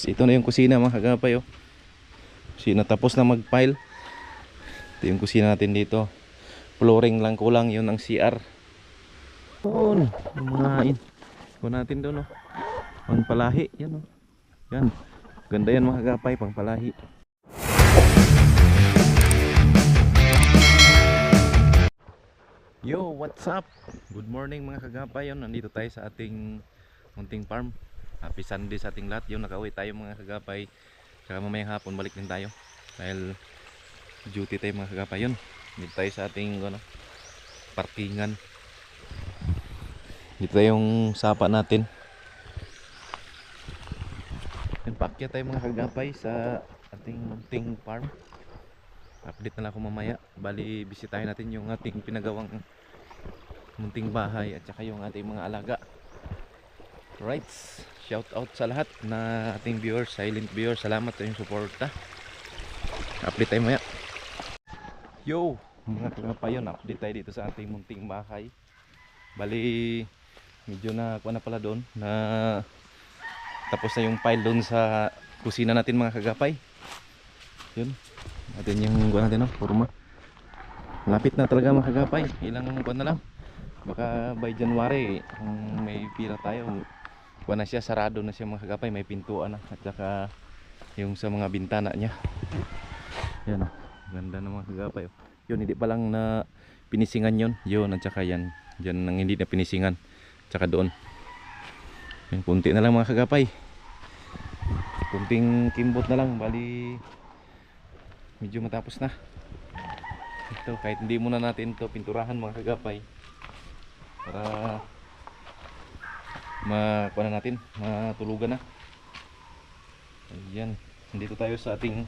ito na yung kusina mga kagapay oh. Kusina tapos na mag-pile. Ito yung kusina natin dito. Flooring lang kulang, yun ang CR. Doon, yung mga kuha natin doon oh. Pangpalahi, yan oh. Yan. Ganda yan mga kagapay, pangpalahi. Yo, what's up? Good morning mga kagapay. Yun, nandito tayo sa ating munting farm. Happy Sunday sa ating lahat. Yung nakauwi tayo mga kagapay. Saka mamayang hapon balik din tayo. Dahil duty tayo mga kagapay. Yun, dito tayo sa ating parkingan. Dito yung sapa natin. Pakya tayo mga kagapay sa ating munting farm. Update na lang ako mamaya. Bali bisitahin natin yung ating pinagawang munting bahay at saka yung ating mga alaga. Right, shout out sa lahat na ating viewers, silent viewers. Salamat sa inyong suporta. Update tayo maya. Yo mga kagapayon, update tayo dito sa ating munting bahay. Bali medyo na kuha na pala doon na tapos na yung pile doon sa kusina natin mga kagapay. Yun natin yung kuha natin forma. Lapit na talaga mga kagapay, ilang kuha na lang. Baka by January kung may pira tayo, kuha na siya, sarado na siya mga kagapay, may pintuan na at saka yung sa mga bintana niya. Yan ganda ng mga kagapay. Yun, hindi pa lang na pinisingan yun at saka yan nang hindi na pinisingan at saka doon. Yan, kunti na lang mga kagapay, kunting kimbot na lang, bali medyo matapos na ito. Kahit hindi muna natin ito pinturahan mga kagapay para makuha na natin, matulugan na. Ayan, dito tayo sa ating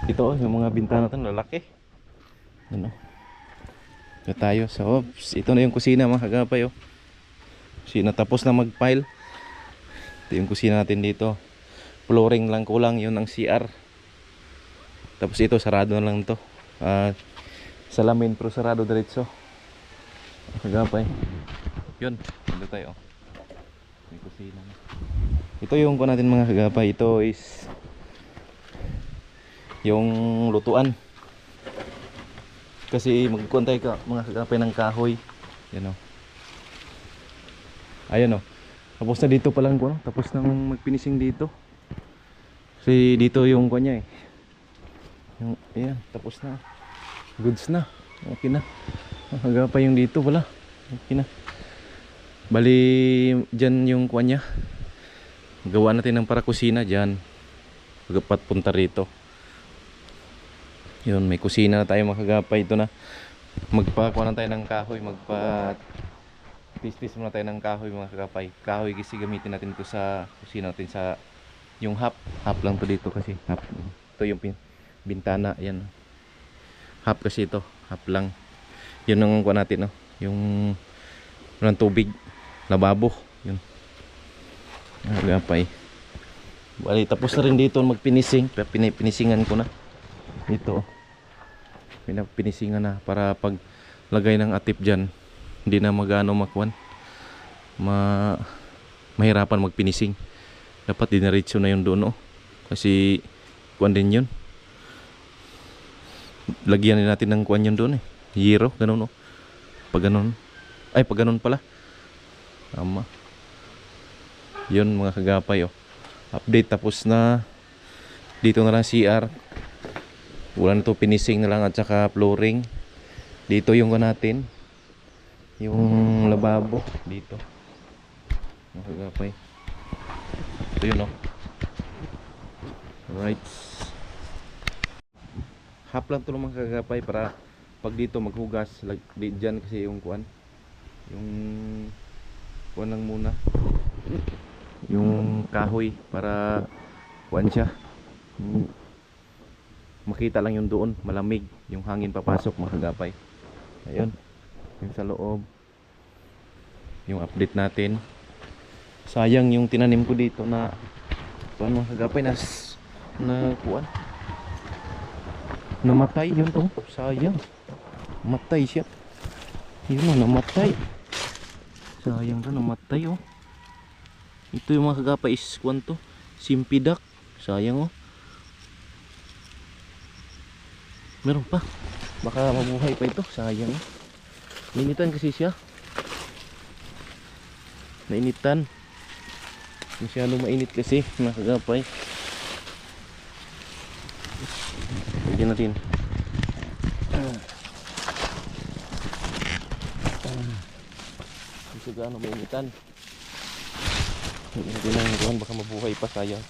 ito yung mga bintana natin lalaki. Ano? Ito tayo sa ito na yung kusina mga kagapay oh. Kusina tapos na mag-pile. Ito yung kusina natin dito. Flooring lang kulang, yun ang CR. Tapos ito sarado na lang to. Salamin pero sarado diretso. Kagapay. Yun, dito tayo. May kusina na. Ito yung kuha natin mga kagapay. Ito is yung lutuan. Kasi magkuha tayo mga kagapay ng kahoy. Yan o. Ayan o. Tapos na dito pa lang ko, tapos nang magpinising dito. Kasi dito yung kuha niya eh. Yung, ayan, tapos na. Goods na. Okay na. Kagapay yung dito wala. Okay na. Bali dyan yung kuha niya. Gawa natin ng para kusina dyan. Pagkapat punta rito. Yun, may kusina na tayo makagapay. Ito na. Magpakuha na tayo ng kahoy. Tis-tis muna tayo ng kahoy mga kagapay. Kahoy kasi gamitin natin ito sa kusina natin sa yung half lang to dito kasi half. Ito yung bintana. Yan. Half kasi ito. Half lang. Yun ang kuha natin no. Yung walang tubig. Lababo. Yun. Kagapay. Bali tapos na rin dito magpinising. Pinisingan ko na. Dito pinapinisingan na para pag lagay ng atip dyan hindi na magano makwan mahirapan magpinising. Dapat dinaritso na yun doon kasi kuwan din yun, lagyan din natin ng kuwan yun doon hero ganun pag ganun pag ganun pala tama yun mga kagapay update tapos na dito na lang CR. Wala na to, pinising na lang at saka flooring. Dito yung natin yung lababo dito mga kagapay. Ito yun Alright, half lang to mga kagapay para pag dito maghugas dyan kasi yung kuan lang muna yung kahoy para kuan siya makita lang yung doon, malamig yung hangin papasok mga kagapay. Ayun yung sa loob yung update natin. Sayang yung tinanim ko dito na kuan mga kagapay na kuan namatay yun sayang, matay siya yun namatay, sayang namatay ito yung mga kagapay is kuan to Simpidak. Sayang oh. Meron pa. Baka mabuhay pa ito. Sayang oh. Nainitan kasi siya. Nainitan. Masyado mainit kasi mga kagapay. Pwede natin. Hindi gaano mainitan. Hindi lang doon, baka mabuhay pa, sayang.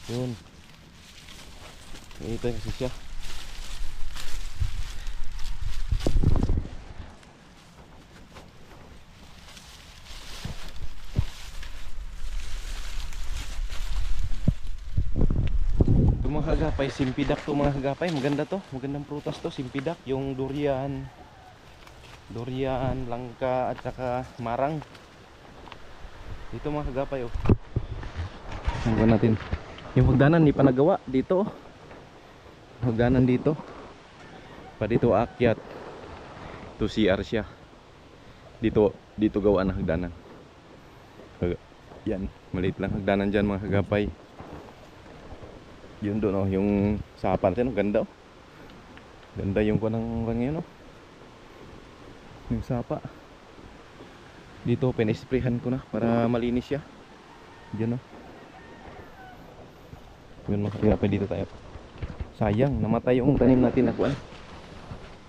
Yun. Mainitan kasi siya. Mga kagapay, simpidak to mga kagapay. Maganda to, magandang prutas to, simpidak. Yung durian, langka at saka marang. Dito mga kagapay oh. Hanggang natin. Yung hagdanan hindi pa nagawa dito oh. Hagdanan dito. Pa dito akyat. To CR siya. Dito gawaan ang hagdanan. Yan, maliit lang hagdanan dyan mga kagapay. Yun doon oh, yung sapan natin, ganda oh. Ganda yung kanang rangyan oh. Yung sapa. Dito pinisprehan ko na para malinis siya. Diyan oh. Yun makakapay dito tayo. Sayang, namatay yung tanim natin na kuan.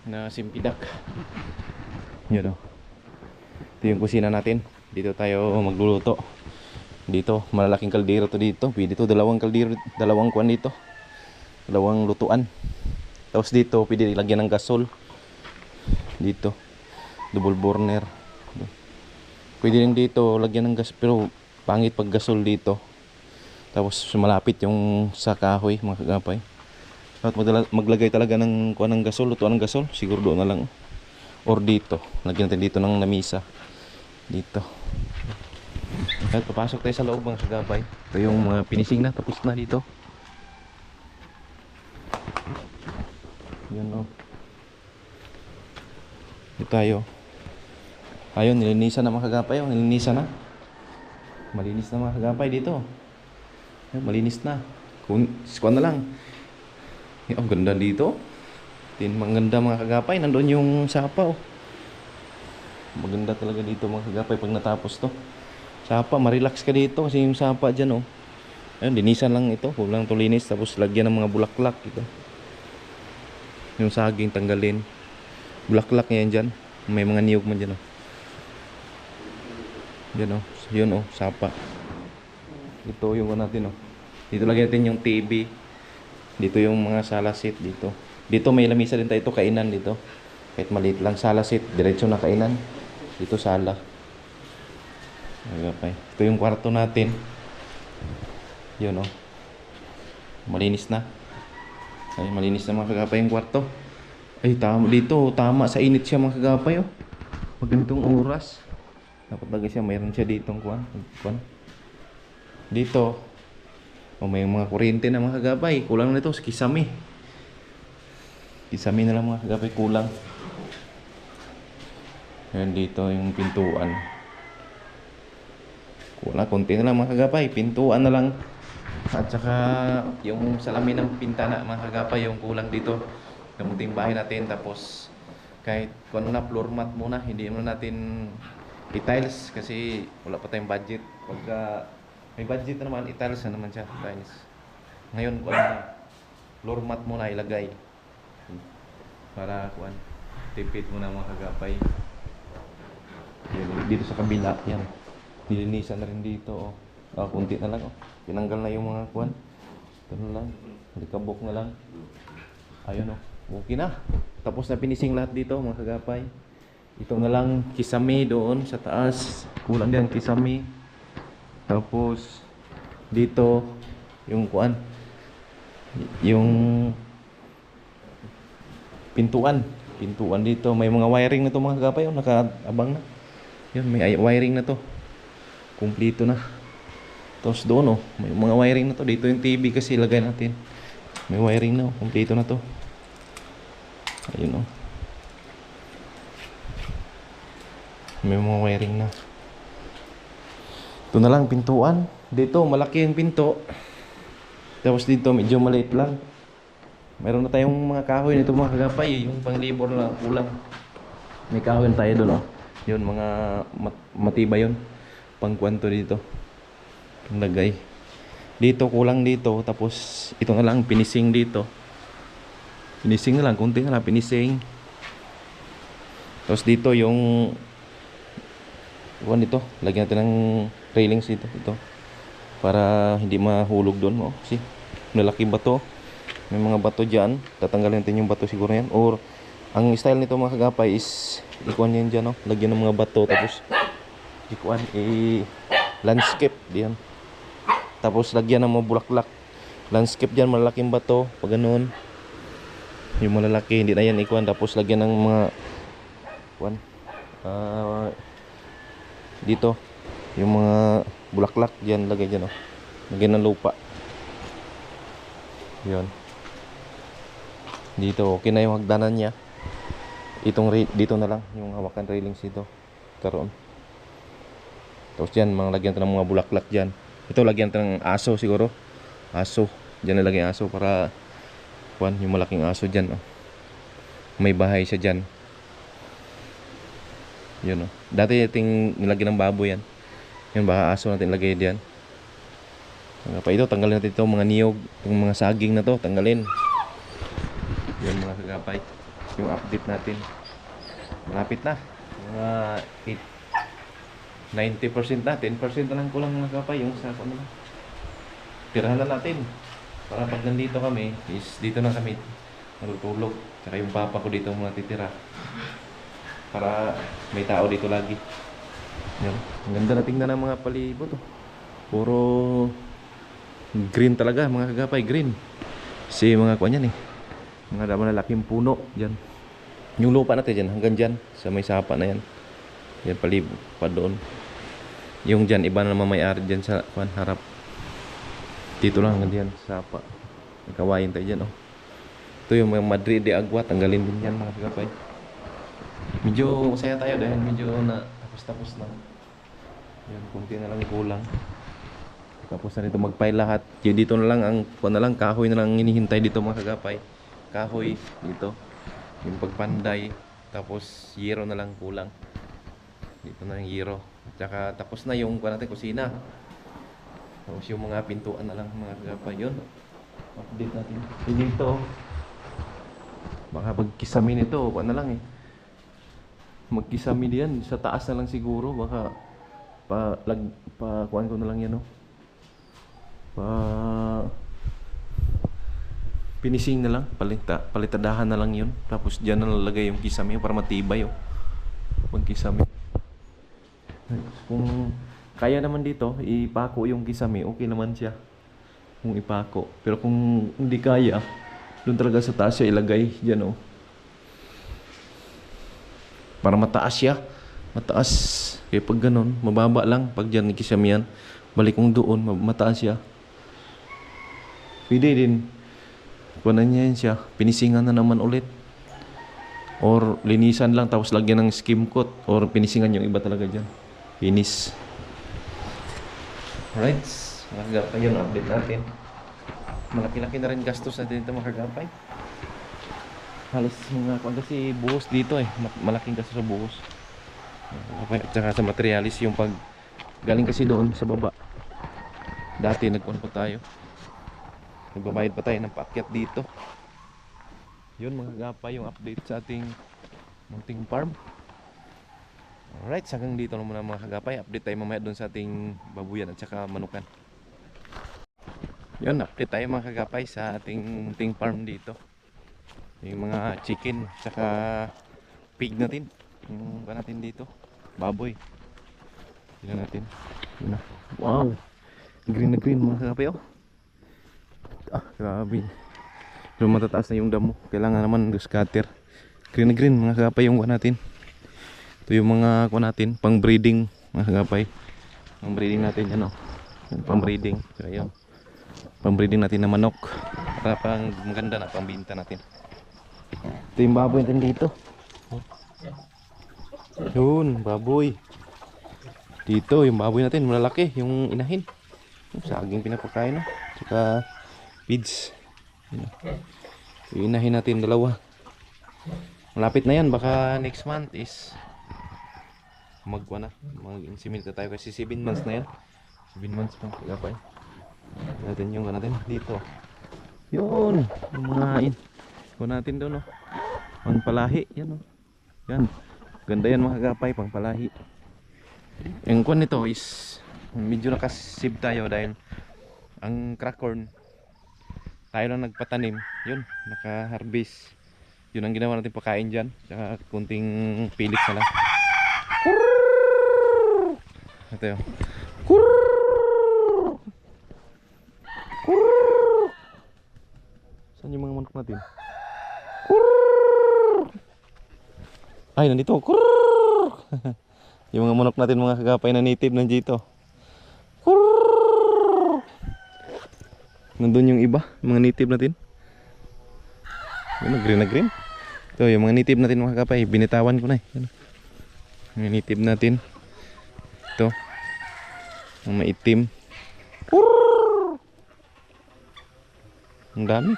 Na simpidak. Yun oh. Ito yung kusina natin. Dito tayo magluluto. Dito, malalaking kaldero to dito. Pwede to dalawang kaldero, dalawang kuan dito. Dalawang lutuan. Tapos dito, pwede lagyan ng gasol. Dito, double burner. Pwede rin dito lagyan ng gas, pero pangit pag gasol dito. Tapos malapit yung sa kahoy, mga kagapay. At maglagay talaga ng kuan ng gasol, lutuan ng gasol. Siguro doon na lang. Or dito, lagyan natin dito ng lamisa. Dito. At papasok tayo sa loob mga kagapay. Ito yung mga finishing na, tapos na dito. Yun o. Dito tayo. Ayun, nilinisan na mga kagapay. Nilinisan na. Malinis na mga kagapay dito. Ayun, malinis na. Kuha na lang. Oh, ganda dito. Maganda mga kagapay. Nandun yung sapa oh. Maganda talaga dito mga kagapay pag natapos to. Sapa, marilax ka dito kasi yung sapa dyan oh. Ayun, linisan lang ito. Huwag lang ito linis. Tapos lagyan ng mga bulaklak ito. Yung saging tanggalin. Bulaklak yan dyan. May mga niyog man dyan oh. Yan oh. Yun oh, sapa. Ito yung natin oh. Dito lagyan natin yung TV. Dito yung mga sala seat dito. Dito may lamisa din tayo. Ito kainan dito. Kahit maliit lang sala seat. Diretso na kainan. Dito sala. Okay. Ito yung kwarto natin. Yun oh. Malinis na. Ay, malinis na mga kagapay yung kwarto. Ay, tama dito. Tama sa init siya mga kagapay oh. Pag ganitong oras. Dapat lagi siya. Mayroon siya ditong kuwan. Dito. O may mga kuryente na mga kagapay. Kulang na ito sa kisame. Kisame na lang mga kagapay. Kulang. Ayan dito yung pintuan. Wala, konti na lang mga kagapay. Pintuan na lang. At saka yung salamin ng pintana mga kagapay, yung kulang dito. Kamunting bahay natin. Tapos kahit kung na floor mat muna, hindi muna natin i-tiles kasi wala pa tayong budget. Pagka may budget na naman, i-tiles na naman siya. Tiles. Ngayon kung na floor mat muna ilagay. Para kuan tipid muna mga kagapay. Dito sa kabila yan. Nilinisan na rin dito oh. Kunti na lang oh. Tinanggal na yung mga kuwan. Ito na lang. Likabok na lang. Ayun oh. Okay na. Tapos na finishing lahat dito mga kagapay. Ito na lang kisame doon sa taas. Kulang din kisame. Tapos dito yung kuwan. Yung pintuan. Pintuan dito. May mga wiring na to mga kagapay oh. Nakaabang na. Yun, may wiring na to. Kumpleto na. Tapos doon oh, may mga wiring na to. Dito yung TV kasi ilagay natin. May wiring na oh, kumpleto na to. Ayun oh. May mga wiring na. Ito na lang pintuan. Dito malaki yung pinto. Tapos dito medyo maliit lang. Meron na tayong mga kahoy nito mga kagapay. Yung panglibor na kulang. May kahoy na tayo doon oh. Yun mga matibay yun. Pangkwanto dito. Lagay. Dito kulang dito. Tapos ito na lang pinising dito. Pinising na lang. Kunti na lang pinising. Tapos dito yung buwan dito. Lagyan natin ng railings dito. Ito. Para hindi mahulog doon. Oh, see? Malaki bato. May mga bato dyan. Tatanggalin natin yung bato siguro yan. Or ang style nito mga kagapay is ikuan yan dyan. Oh. Lagyan ng mga bato. Tapos ikuan landscape diyan. Tapos lagyan ng mga bulaklak. Landscape dyan. Malaking bato. Pag ganun. Yung malalaki. Hindi na yan ikuan. Tapos lagyan ng mga ikuan. Dito. Yung mga bulaklak dyan. Lagay dyan. Oh. Lagyan ng lupa. Yun. Dito, okay na yung hagdanan niya. Dito na lang yung hawakan railings dito. Karoon. Tapos dyan, lagyan ito ng mga bulaklak dyan. Ito, lagyan ito ng aso siguro. Aso. Dyan nilagay aso para yung malaking aso dyan. Oh. May bahay siya dyan. Yun oh. Dati ating nilagyan ng baboy yan. Yan, baka aso natin ilagay dyan. Pa ito, tanggalin natin ito mga niyog, yung mga saging na to, tanggalin. Yan mga kagapay. Yung update natin. Malapit na. Mga 90% na, 10% na lang kulang mga kagapay. Yung sa ano. Tirahan na natin. Para pag nandito kami, is dito na kami matutulog. Tsaka yung papa ko dito muna titira. Para may tao dito lagi. Yan. Ang ganda na tingnan ng mga palibot. Oh. Puro green talaga mga kagapay, green. Kasi mga kuan yan eh. Mga malalaking puno dyan. Yung lupa natin dyan, hanggang dyan. Sa may sapa na yan. Yan palibot pa doon. Yung dyan, iba na naman may-ari dyan sa kuan, harap. Dito lang hanggang dyan, sapa. May kawain tayo dyan oh. Ito yung mga Madrid de Agua. Tanggalin din yan mga kagapay. Medyo masaya tayo dahil medyo na tapos-tapos na. Yan, kunti na lang kulang. Tapos na dito magpay lahat. Yung dito na lang ang kahoy na lang hinihintay dito mga kagapay. Kahoy dito. Yung pagpanday. Tapos yero na lang kulang. Dito na yung yero. Tsaka tapos na yung natin kusina. Tapos yung mga pintuan na lang mga kagapay. Yun. Update natin. Dito. Baka magkisami nito. Na lang eh. Magkisami diyan. Sa taas na lang siguro. Baka kuhan ko na lang yan oh. Finishing na lang, palitadahan na lang yun. Tapos dyan na lalagay yung kisame para matibay oh. Pag kisame. Kung kaya naman dito ipako yung kisame, okay naman siya kung ipako. Pero kung hindi kaya, doon talaga sa taas siya ilagay dyan oh. Para mataas siya. Mataas. Kaya pag ganun, mababa lang. Pag dyan kisame yan, balik kong doon, mataas siya. Pwede din. Kunan niya yan siya. Pinisingan na naman ulit. Or linisan lang tapos lagyan ng skim coat. Or pinisingan yung iba talaga dyan. Finish. Alright. Mga kagapay yun. Update natin. Malaki-laki na rin gastos natin ito mga kagapay. Halos mga kasi buhos dito eh. Malaking gastos sa buhos. At saka sa materialis yung pag galing kasi doon sa baba. Dati nagkuhan pa tayo. Nagbabayad pa tayo ng paakyat dito. Yun mga kagapay yung update sa ating munting farm. Alright, hanggang dito na muna mga kagapay. Update tayo mamaya doon sa ating babuyan at saka manukan. Yun, update tayo mga kagapay sa ating munting farm dito. Yung mga chicken at saka pig natin. Yung ba natin dito? Baboy. Tingnan natin. Yun na. Wow! Green na green mga kagapay oh. Grabe. Pero matataas na yung damo. Kailangan naman scatter. Green na green mga kagapay yung kuha natin. Ito yung mga kuha natin. Pang breeding mga kagapay. Pang breeding natin yan oh. Pang breeding. So yun. Pang breeding natin na manok. Para pang maganda na pang binta natin. Ito yung baboy natin dito. Yun, baboy. Dito, yung baboy natin, malalaki, yung inahin. Yung saging pinapakain, no? Tsaka feeds. Yun. Yung inahin natin, dalawa. Malapit na yan, baka next month is mag-inseminate na tayo kasi 7 months na yan. 7 months pang kagapay. Natin yung natin dito. Yun, yung mga natin doon, no? Pangpalahi, yan, no? Yan. Ganda yan mga kagapay, pangpalahi. Yung kwan nito is medyo nakasib tayo dahil ang crack corn tayo lang nagpatanim, yun, naka-harvest. Yun ang ginawa natin pakain dyan, tsaka kunting pilit na lang. Ito yun. Saan yung mga manok natin? Ay, nandito. Yung mga manok natin, mga kagapay na native nandito. Nandun yung iba, mga native natin. Yun, green na green. Ito, yung mga native natin mga kagapay, binitawan ko na eh. Yung native natin. Ito. Ang maitim. Ang dami.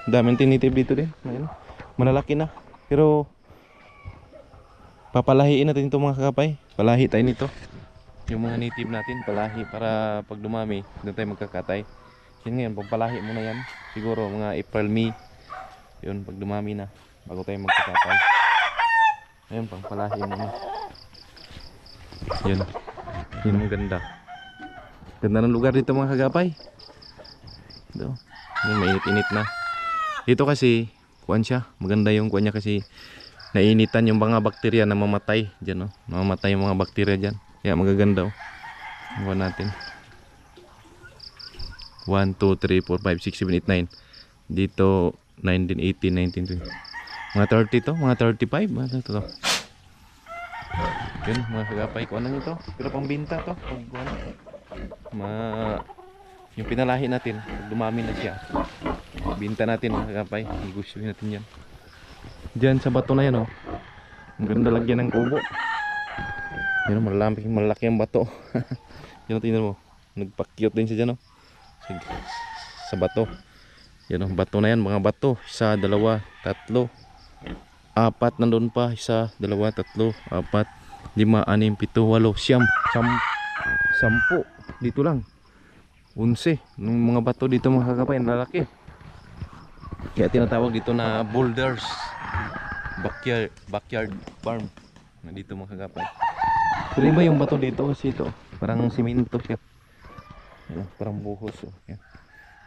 Ang daming tinitib dito din. Ayun. Malalaki na. Pero papalahiin natin ito mga kakapay. Palahi tayo nito. Yung mga native natin, palahi para pag dumami, doon tayo magkakatay. Yan ngayon, pagpalahi muna yan. Siguro mga April, May. Yun, pag dumami na, bago tayo magkakatay. Ayun, pagpalahi muna. Yun. Yun ang ganda. Ganda ng lugar dito mga kagapay. Ito. Yun, mainit-init na. Dito kasi, kuwan siya. Maganda yung kuwan niya kasi nainitan yung mga bakterya na mamatay dyan, no? Mamatay yung mga bakterya dyan. Kaya magaganda, oh. Kuwan natin. 1, 2, 3, 4, 5, 6, 7, 8, 9. Dito, 19, 18, 19, 20. Mga 30 to, mga 35. Ano to? Yun, mga kagapay. Kuwan na nito. Pero pang binta to. Yung pinalahi natin, pag dumami na siya, binta natin mga kagapay. Negosyoin natin yan. Diyan sa bato na yan, oh. Ang ganda lagyan ng kubo. Yan, malaki ang bato. Yan, tingnan mo. Nagpa-cute din siya dyan, oh. Sa bato. Yan, oh, bato na yan, mga bato. 1, 2, 3, 4 nandun pa. 1, 2, 3, 4, 5, 6, 7, 8, 9, 10 dito lang 11 ng mga bato dito mga kakapay, lalaki. Kaya tinatawag dito na boulders, backyard farm na dito mga kakapay. Pero iba yung bato dito kasi ito parang simento siya. Yan, parang buhos, oh. Yan.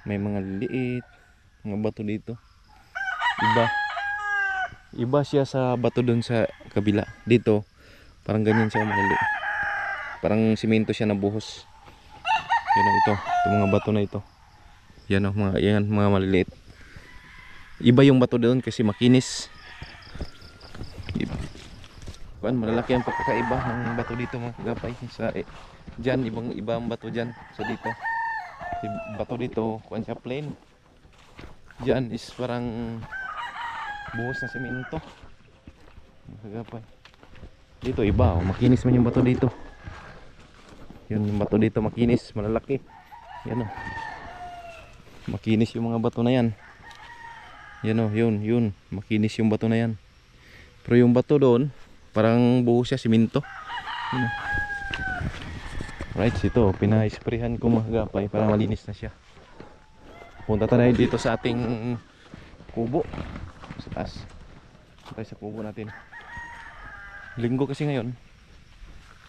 May mga liit mga bato dito. Iba siya sa bato doon sa kabila. Dito parang ganyan siya, maliliit. Parang simento siya na buhos. Yan, ito mga bato na ito. Yan, mga maliliit. Iba yung bato doon kasi makinis. Malalaki ang pagkakaiba ng bato dito mga kagapay. Sa dyan, ibang bato dyan. So dito, bato dito, siya plain. Dyan is parang buhos na semento. Mga kagapay. Dito iba, oh, makinis man yung bato dito. Yun, yung bato dito makinis, malalaki. Yan, oh. Makinis yung mga bato na yan. Yan, oh, yun. Makinis yung bato na yan. Pero yung bato doon, parang buhos siya, simento. Yan, oh. Right, ito, pina-sprayhan ko mga kagapay para malinis na siya. Punta tayo dito sa ating kubo. Sa taas. Punta tayo sa kubo natin. Linggo kasi ngayon.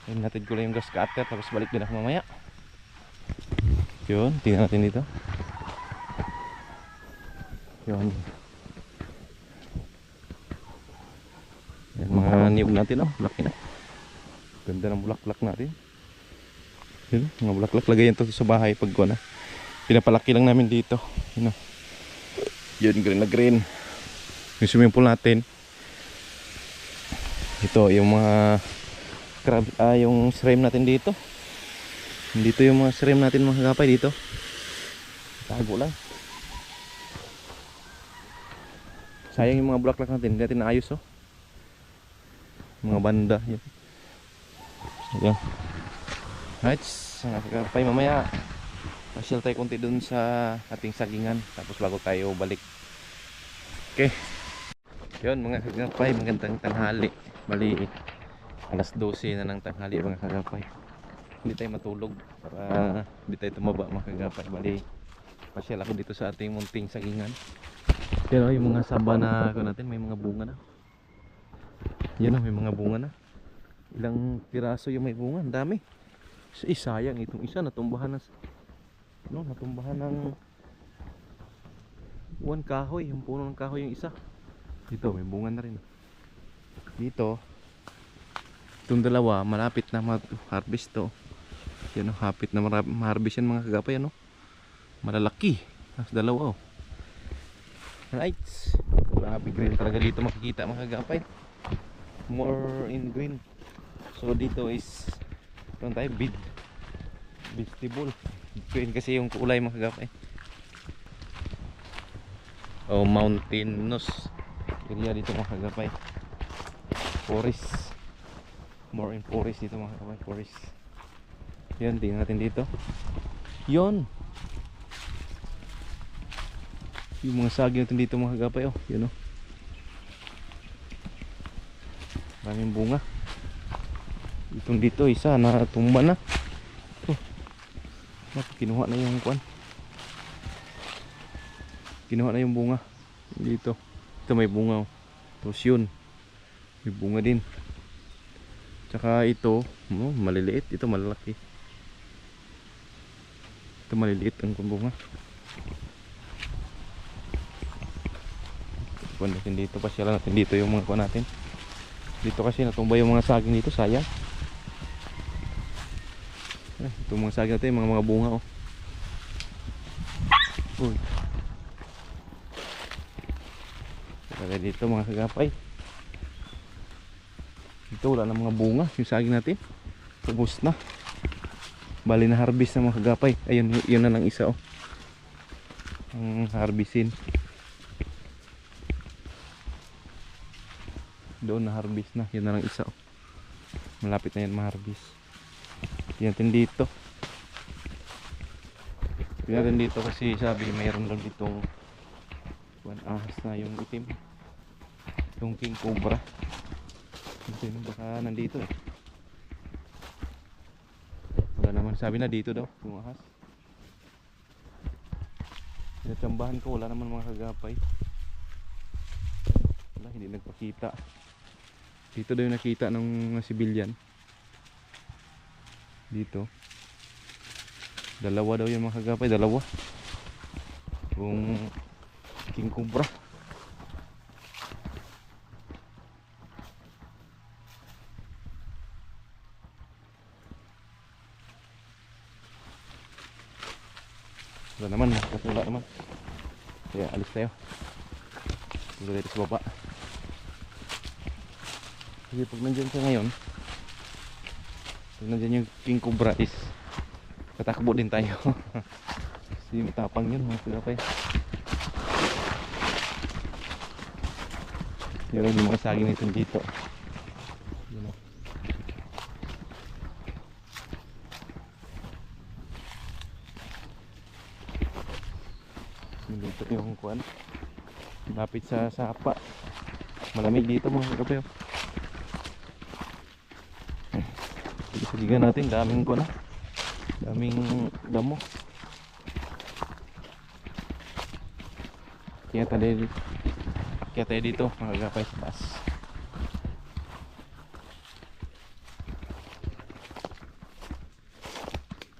Ayun, natid ko lang yung gas cutter, tapos balik din ako mamaya. Yun, tingnan natin dito. Yun. Yan, mga niyog natin, oh, laki na. Ganda ng bulaklak natin. Yun, mga bulaklak, lagay yan to sa bahay pag na. Pinapalaki lang namin dito. Yun, oh. Yun, green na green. Yung swimming pool natin. Ito, yung mga crab, yung shrimp natin dito. Dito yung mga shrimp natin mga kagapay dito. Tago lang. Sayang yung mga bulaklak natin, hindi natin naayos, oh. mga banda yun. Ayan. Right, mga kagapay, mamaya pasyal tayo konti dun sa ating sagingan tapos bago tayo balik. Okay, yun mga kagapay, magandang tanghali. Bali alas 12 na ng tanghali mga kagapay. Hindi tayo matulog para hindi tayo tumaba mga kagapay. Bali pasyal ako dito sa ating munting sagingan. Pero yung mga saba na ako natin may mga bunga na. Yan o, may mga bunga na. Ilang piraso yung may bunga, ang dami. Sayang itong isa natumbahan ng natumbahan ng buwan kahoy, yung puno ng kahoy yung isa. Dito may bunga na rin. Dito itong dalawa malapit na ma-harvest to. Yan o, hapit na ma-harvest yan mga kagapay, ano? Malalaki. Tapos dalawa o. Right. Grabe green talaga dito makikita mga kagapay. More in green. So dito is tayo vegetable. Green kasi yung kulay mga kagapay. O mountainous area dito mga kagapay. Forest. More in forest dito mga kagapay. Forest. Yan, tingnan natin dito. Yon. Yung mga saging natin dito mga kagapay, oh, yun oh. Maraming bunga. Itong dito isa na tumba na. Oh. Kinuha na yung kuan. Kinuha na yung bunga dito. Ito may bunga oh. Tapos yun may bunga din. Tsaka ito oh, maliliit. Ito malalaki. Ito maliliit ang bunga. Kuan natin dito, pasyalan natin dito yung mga kuan natin. Dito kasi natumba yung mga saging dito, sayang. Ito mga saging natin, mga bunga oh. Uy. Kaya dito mga kagapay. Dito wala na mga bunga, yung saging natin. Ubos na. Bali na harvest na mga kagapay. Ayun, yun na lang isa oh. Ang harvestin. Doon na harvest na, yun na lang isa oh. Malapit na yan ma-harvest. Tingnan natin dito. Tingnan natin dito kasi sabi mayroon lang ditong ahas na yung itim. Yung king cobra. Hindi baka nandito eh. Wala naman, sabi na dito daw yung ahas. Tinatsambahan ko, wala naman mga kagapay. Wala, hindi nagpakita. Dito daw yung nakita ng civilian. Dito. Dalawa daw yung mga kagapay, dalawa. Yung king cobra. Wala naman, wala naman. Kaya alis tayo. Tuloy dito sa baba. Kasi pag nandyan siya ngayon, pag nandyan yung king cobra is tatakbo din tayo. Kasi matapang yun mga kagapay. Meron yung mga saging nito dito. Yun o. Dito yung kuwan. Lapit sa sapa. Malamig dito mga kagapay. Sagigan natin, daming ko na. Daming damo. Kaya tayo dito mga kagapay sa taas.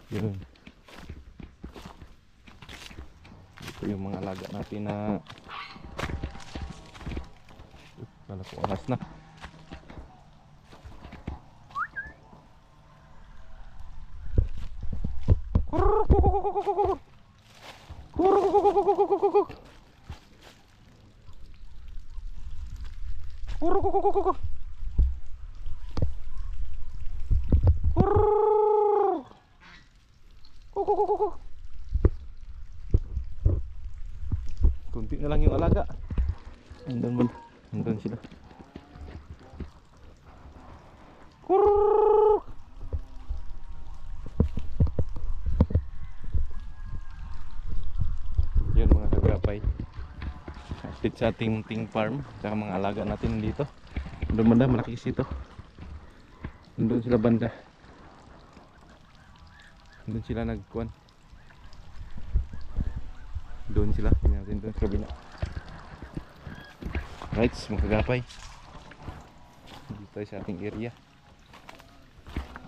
Yun. Ito yung mga alaga natin na kala ko oras na. Kunti na lang yung alaga. Andun sila. Yun mga kagapay, update sa ating munting farm saka mga alaga natin dito. Doon banda, malaki kasi ito. Doon sila banda, doon sila nagkuhan, doon sila, tingnan natin doon sa kabila. Right mga kagapay, dito tayo sa ating area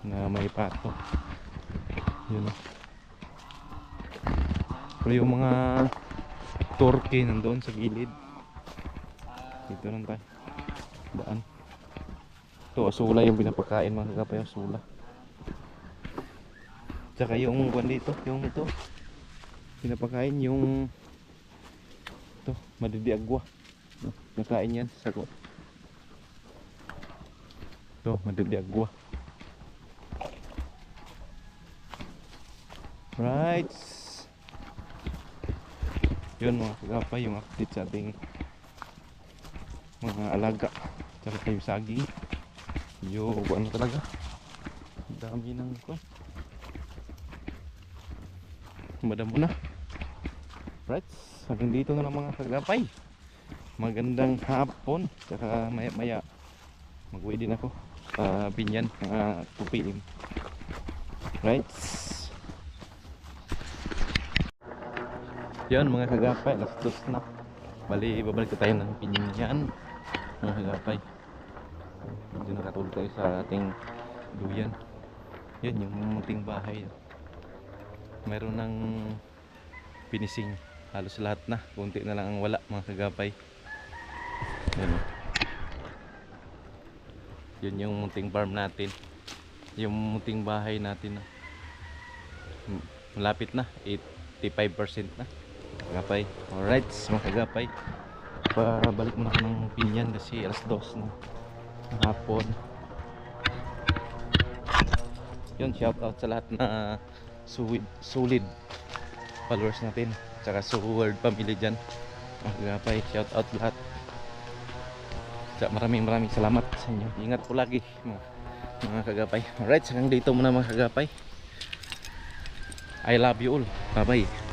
na may pato. Yun o. Pero yung mga turkey nandoon sa gilid. Dito lang tayo daan. Ito asula yung pinapakain mga kagapay, asula. Tsaka yung buwan dito, yung ito pinapakain yung ito, madidiagwa. Nakain yan sa ko. Ito, madidiagwa. Right. Yun mga kagapay, yung update sa ating mga alaga. Tsaka kayo saging. Yung ano talaga, dami ng ko. Madamo na. Right, hanggang dito na lang mga kagapay. Magandang hapon. Tsaka maya maya mag-uwi din ako sa Binyan, mga 2 PM. Right. Yan mga kagapay, alas 2 na. Bali, babalik tayo ng Binyan mga kagapay. Hindi nakatulog tayo sa ating duyan. Yan yung munting bahay. Mayroon ng finishing. Halos lahat na. Kunti na lang ang wala mga kagapay. Yan. Yun yung munting farm natin. Yung munting bahay natin. Malapit na. 85% na. Kagapay. Alright mga kagapay. Pabalik muna ako ng Binyan kasi alas 2 na hapon. Yun, shout out sa lahat na solid followers natin, tsaka Sword family dyan mga kagapay. Shout out lahat. Tsaka maraming salamat sa inyo. Ingat po lagi mga kagapay. Alright, hanggang dito muna mga kagapay. I love you all. Bye bye.